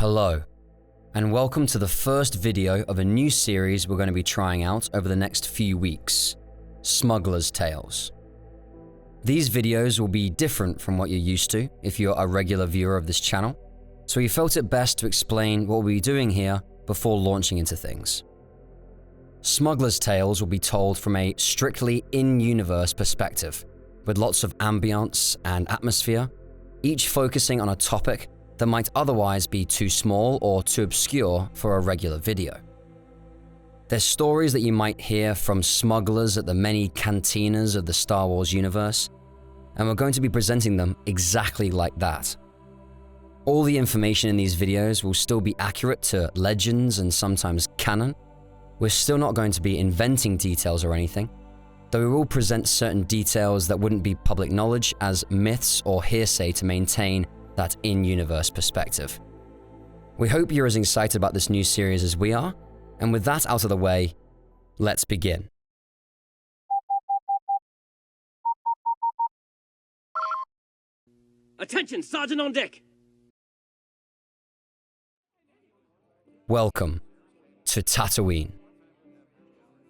Hello, and welcome to the first video of a new series we're going to be trying out over the next few weeks, Smuggler's Tales. These videos will be different from what you're used to if you're a regular viewer of this channel, so we felt it best to explain what we'll be doing here before launching into things. Smuggler's Tales will be told from a strictly in-universe perspective, with lots of ambience and atmosphere, each focusing on a topic that might otherwise be too small or too obscure for a regular video. There's stories that you might hear from smugglers at the many cantinas of the Star Wars universe, and we're going to be presenting them exactly like that. All the information in these videos will still be accurate to legends and sometimes canon. We're still not going to be inventing details or anything, though we will present certain details that wouldn't be public knowledge as myths or hearsay to maintain that in-universe perspective. We hope you're as excited about this new series as we are, and with that out of the way, let's begin. Attention, Sergeant on deck! Welcome to Tatooine.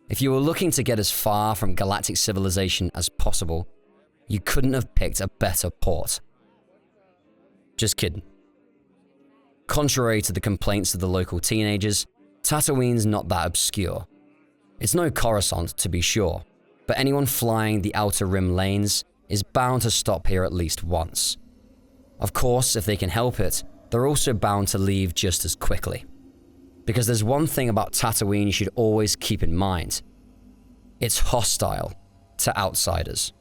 If you were looking to get as far from galactic civilization as possible, you couldn't have picked a better port. Just kidding. Contrary to the complaints of the local teenagers, Tatooine's not that obscure. It's no Coruscant, to be sure, but anyone flying the Outer Rim lanes is bound to stop here at least once. Of course, if they can help it, they're also bound to leave just as quickly. Because there's one thing about Tatooine you should always keep in mind. It's hostile to outsiders.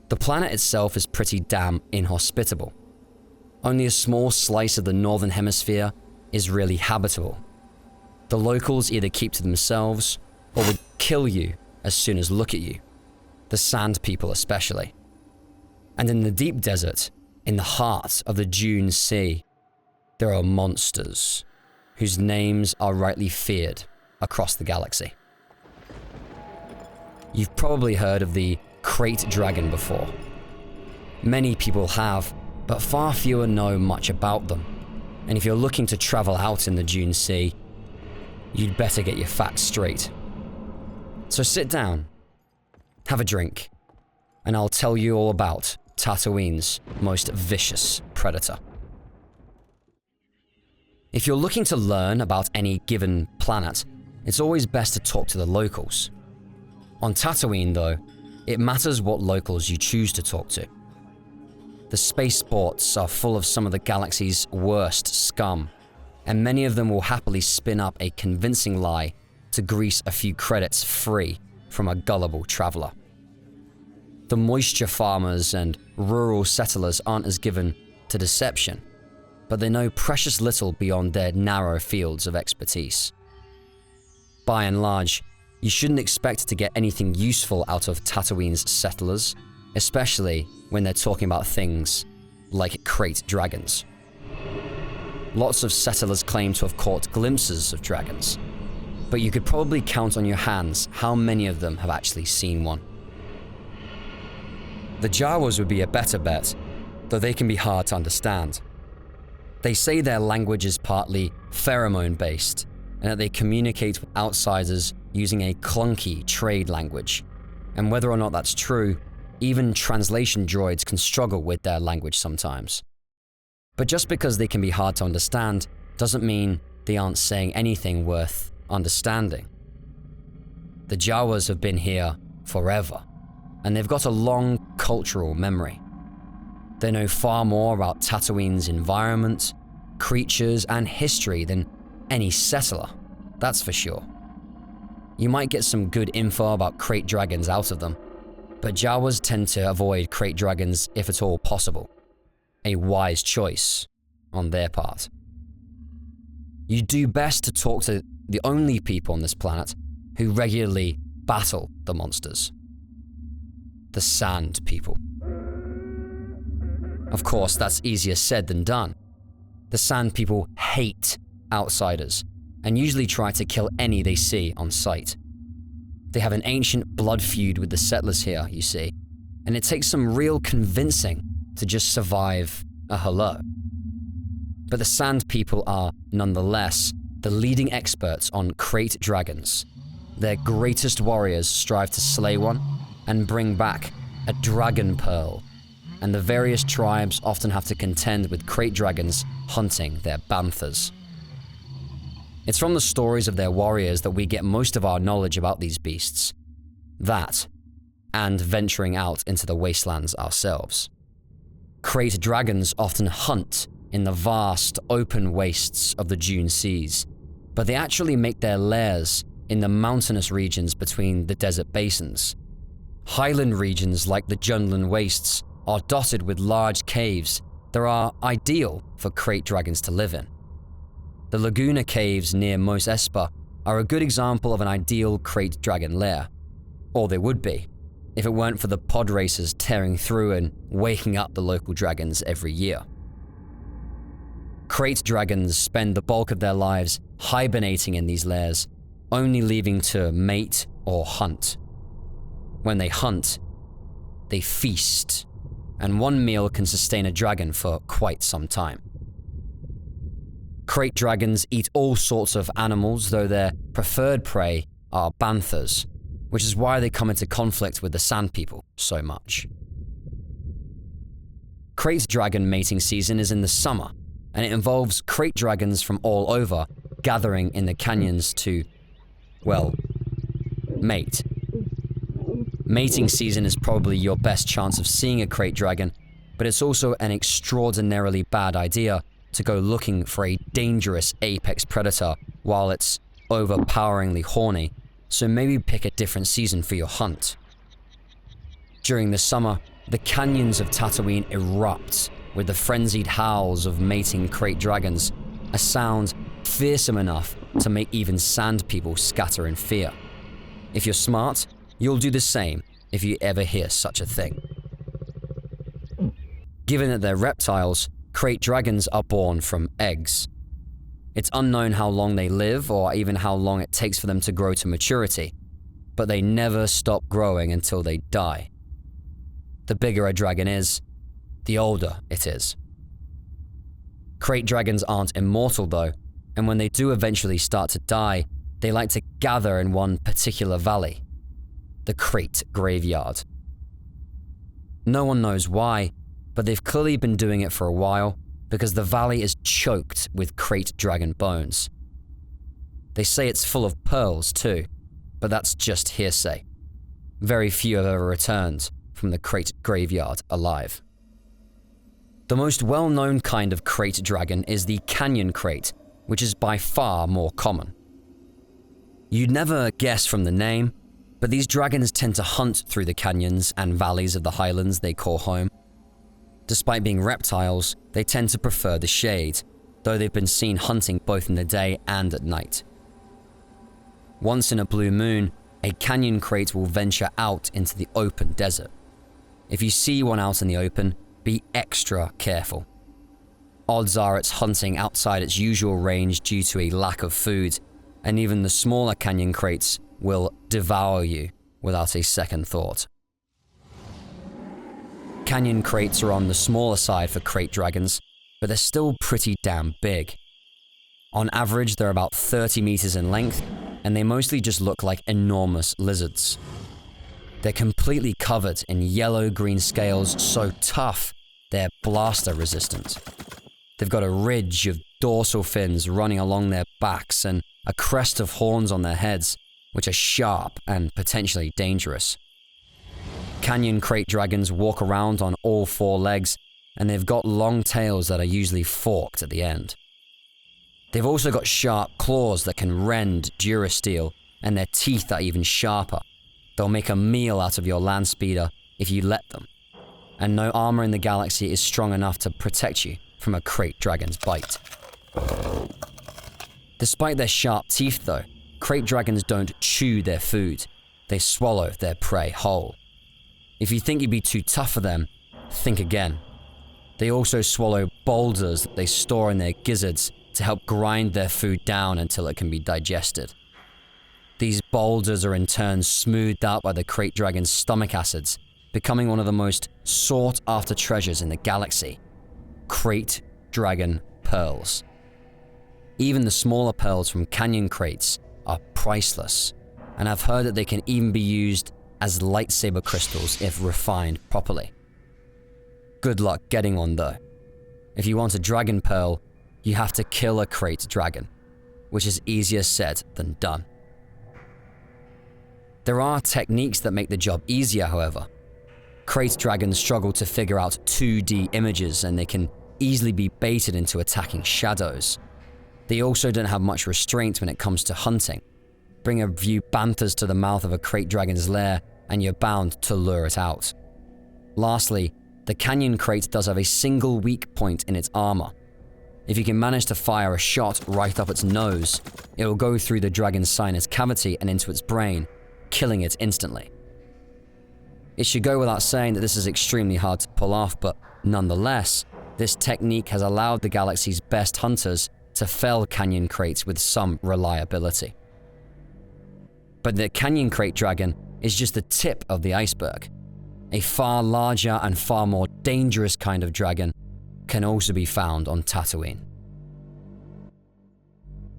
The planet itself is pretty damn inhospitable. Only a small slice of the northern hemisphere is really habitable. The locals either keep to themselves or would kill you as soon as look at you. The sand people especially. And in the deep desert, in the heart of the Dune Sea, there are monsters whose names are rightly feared across the galaxy. You've probably heard of the Krayt dragon before. Many people have, but far fewer know much about them. And if you're looking to travel out in the Dune Sea, you'd better get your facts straight. So sit down, have a drink, and I'll tell you all about Tatooine's most vicious predator. If you're looking to learn about any given planet, it's always best to talk to the locals. On Tatooine, though, it matters what locals you choose to talk to. The spaceports are full of some of the galaxy's worst scum, and many of them will happily spin up a convincing lie to grease a few credits free from a gullible traveler. The moisture farmers and rural settlers aren't as given to deception, but they know precious little beyond their narrow fields of expertise. By and large, you shouldn't expect to get anything useful out of Tatooine's settlers, especially when they're talking about things like Krayt dragons. Lots of settlers claim to have caught glimpses of dragons, but you could probably count on your hands how many of them have actually seen one. The Jawas would be a better bet, though they can be hard to understand. They say their language is partly pheromone-based, and that they communicate with outsiders using a clunky trade language. And whether or not that's true, even translation droids can struggle with their language sometimes. But just because they can be hard to understand doesn't mean they aren't saying anything worth understanding. The Jawas have been here forever, and they've got a long cultural memory. They know far more about Tatooine's environment, creatures, and history than any settler, that's for sure. You might get some good info about Krayt dragons out of them, but Jawas tend to avoid Krayt dragons if at all possible. A wise choice on their part. You do best to talk to the only people on this planet who regularly battle the monsters. The sand people. Of course, that's easier said than done. The sand people hate outsiders and usually try to kill any they see on sight. They have an ancient blood feud with the settlers here, you see, and it takes some real convincing to just survive a hello. But the Sand People are, nonetheless, the leading experts on Krayt dragons. Their greatest warriors strive to slay one and bring back a dragon pearl, and the various tribes often have to contend with Krayt dragons hunting their banthas. It's from the stories of their warriors that we get most of our knowledge about these beasts. That, and venturing out into the wastelands ourselves. Krayt dragons often hunt in the vast, open wastes of the Dune Seas, but they actually make their lairs in the mountainous regions between the desert basins. Highland regions like the Jundland Wastes are dotted with large caves that are ideal for Krayt dragons to live in. The Laguna Caves near Mos Espa are a good example of an ideal Krayt dragon lair. Or they would be, if it weren't for the pod racers tearing through and waking up the local dragons every year. Krayt dragons spend the bulk of their lives hibernating in these lairs, only leaving to mate or hunt. When they hunt, they feast, and one meal can sustain a dragon for quite some time. Krayt dragons eat all sorts of animals, though their preferred prey are banthas, which is why they come into conflict with the Sand People so much. Krayt dragon mating season is in the summer, and it involves Krayt dragons from all over gathering in the canyons to, well, mate. Mating season is probably your best chance of seeing a Krayt dragon, but it's also an extraordinarily bad idea to go looking for a dangerous apex predator while it's overpoweringly horny, so maybe pick a different season for your hunt. During the summer, the canyons of Tatooine erupt with the frenzied howls of mating Krayt dragons, a sound fearsome enough to make even Sand People scatter in fear. If you're smart, you'll do the same if you ever hear such a thing. Given that they're reptiles, Krayt dragons are born from eggs. It's unknown how long they live or even how long it takes for them to grow to maturity, but they never stop growing until they die. The bigger a dragon is, the older it is. Krayt dragons aren't immortal though, and when they do eventually start to die, they like to gather in one particular valley, the Krayt graveyard. No one knows why, but they've clearly been doing it for a while because the valley is choked with Krayt dragon bones. They say it's full of pearls too, but that's just hearsay. Very few have ever returned from the Krayt graveyard alive. The most well-known kind of Krayt dragon is the canyon Krayt, which is by far more common. You'd never guess from the name, but these dragons tend to hunt through the canyons and valleys of the highlands they call home. Despite being reptiles, they tend to prefer the shade, though they've been seen hunting both in the day and at night. Once in a blue moon, a canyon Krayt will venture out into the open desert. If you see one out in the open, be extra careful. Odds are it's hunting outside its usual range due to a lack of food, and even the smaller canyon Krayts will devour you without a second thought. Canyon Krayts are on the smaller side for Krayt dragons, but they're still pretty damn big. On average, they're about 30 meters in length, and they mostly just look like enormous lizards. They're completely covered in yellow-green scales so tough they're blaster resistant. They've got a ridge of dorsal fins running along their backs and a crest of horns on their heads, which are sharp and potentially dangerous. Canyon Krayt dragons walk around on all four legs, and they've got long tails that are usually forked at the end. They've also got sharp claws that can rend durasteel, and their teeth are even sharper. They'll make a meal out of your land speeder if you let them, and no armor in the galaxy is strong enough to protect you from a Krayt dragon's bite. Despite their sharp teeth though, Krayt dragons don't chew their food, they swallow their prey whole. If you think you'd be too tough for them, think again. They also swallow boulders that they store in their gizzards to help grind their food down until it can be digested. These boulders are in turn smoothed out by the Krayt dragon's stomach acids, becoming one of the most sought-after treasures in the galaxy. Krayt dragon pearls. Even the smaller pearls from canyon Krayts are priceless, and I've heard that they can even be used as lightsaber crystals if refined properly. Good luck getting one though. If you want a dragon pearl, you have to kill a Krayt dragon, which is easier said than done. There are techniques that make the job easier, however. Krayt dragons struggle to figure out 2D images, and they can easily be baited into attacking shadows. They also don't have much restraint when it comes to hunting. Bring a few banthas to the mouth of a Krayt dragon's lair, and you're bound to lure it out. Lastly, the canyon Krayt does have a single weak point in its armor. If you can manage to fire a shot right up its nose, it will go through the dragon's sinus cavity and into its brain, killing it instantly. It should go without saying that this is extremely hard to pull off, but nonetheless, this technique has allowed the galaxy's best hunters to fell canyon Krayts with some reliability. But the canyon Krayt dragon is just the tip of the iceberg. A far larger and far more dangerous kind of dragon can also be found on Tatooine.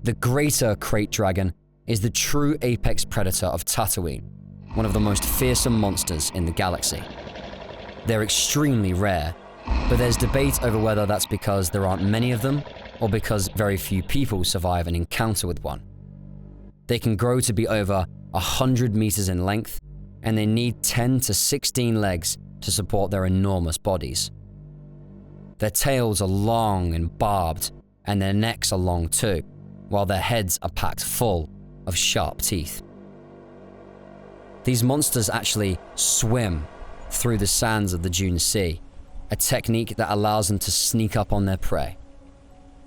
The greater Krayt dragon is the true apex predator of Tatooine, one of the most fearsome monsters in the galaxy. They're extremely rare, but there's debate over whether that's because there aren't many of them or because very few people survive an encounter with one. They can grow to be over 100 meters in length, and they need 10 to 16 legs to support their enormous bodies. Their tails are long and barbed, and their necks are long too, while their heads are packed full of sharp teeth. These monsters actually swim through the sands of the Dune Sea, a technique that allows them to sneak up on their prey.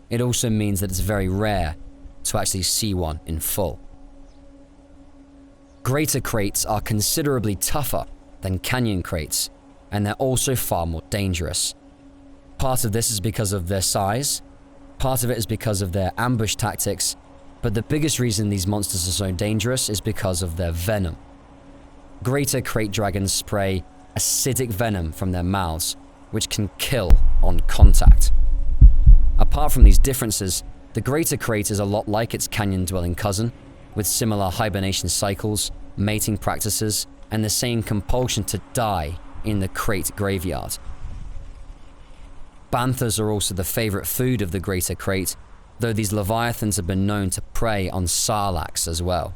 It also means that it's very rare to actually see one in full. Greater Krayts are considerably tougher than canyon Krayts, and they're also far more dangerous. Part of this is because of their size, part of it is because of their ambush tactics, but the biggest reason these monsters are so dangerous is because of their venom. Greater Krayt dragons spray acidic venom from their mouths, which can kill on contact. Apart from these differences, the Greater Krayt is a lot like its canyon-dwelling cousin, with similar hibernation cycles, mating practices, and the same compulsion to die in the Krayt graveyard. Banthas are also the favorite food of the Greater Krayt, though these leviathans have been known to prey on sarlaccs as well.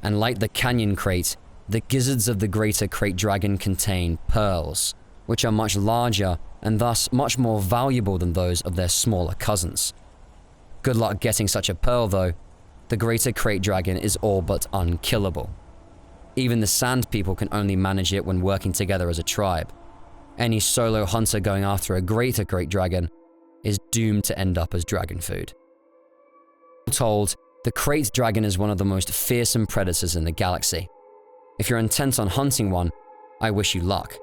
And like the canyon Krayt, the gizzards of the Greater Krayt dragon contain pearls, which are much larger and thus much more valuable than those of their smaller cousins. Good luck getting such a pearl though. The Greater Krayt dragon is all but unkillable. Even the Sand People can only manage it when working together as a tribe. Any solo hunter going after a Greater Krayt dragon is doomed to end up as dragon food. All told, the Krayt dragon is one of the most fearsome predators in the galaxy. If you're intent on hunting one, I wish you luck,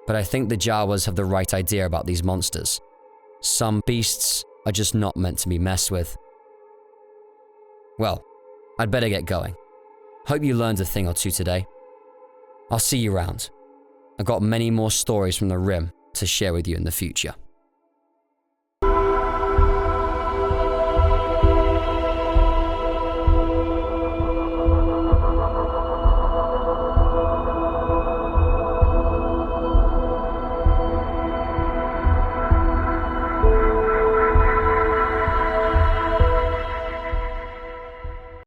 but I think the Jawas have the right idea about these monsters. Some beasts are just not meant to be messed with. Well, I'd better get going. Hope you learned a thing or two today. I'll see you around. I've got many more stories from the Rim to share with you in the future.